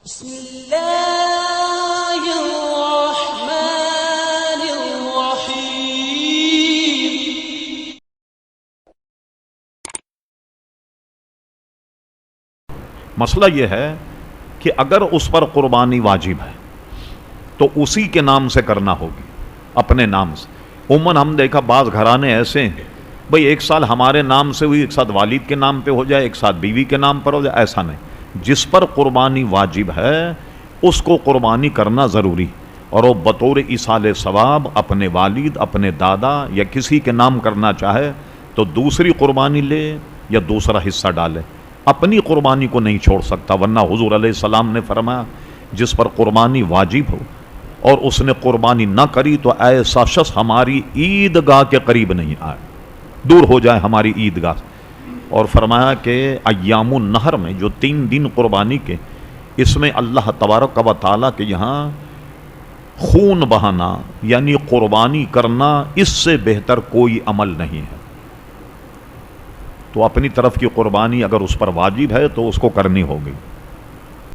بسم اللہ الرحمن الرحیم۔ مسئلہ یہ ہے کہ اگر اس پر قربانی واجب ہے تو اسی کے نام سے کرنا ہوگی، اپنے نام سے۔ عموماً ہم دیکھا بعض گھرانے ایسے ہیں، بھئی ایک سال ہمارے نام سے ہوئی، ایک ساتھ والد کے نام پہ ہو جائے، ایک ساتھ بیوی کے نام پر ہو جائے، ایسا نہیں۔ جس پر قربانی واجب ہے اس کو قربانی کرنا ضروری، اور وہ بطور ایصال ثواب اپنے والد، اپنے دادا یا کسی کے نام کرنا چاہے تو دوسری قربانی لے یا دوسرا حصہ ڈالے، اپنی قربانی کو نہیں چھوڑ سکتا، ورنہ حضور علیہ السلام نے فرمایا جس پر قربانی واجب ہو اور اس نے قربانی نہ کری تو ایسا شخص ہماری عیدگاہ کے قریب نہیں آئے، دور ہو جائے ہماری عیدگاہ۔ اور فرمایا کہ ایام النہر میں جو 3 دن قربانی کے، اس میں اللہ تبارک و تعالیٰ کے یہاں خون بہانا یعنی قربانی کرنا اس سے بہتر کوئی عمل نہیں ہے۔ تو اپنی طرف کی قربانی اگر اس پر واجب ہے تو اس کو کرنی ہوگی۔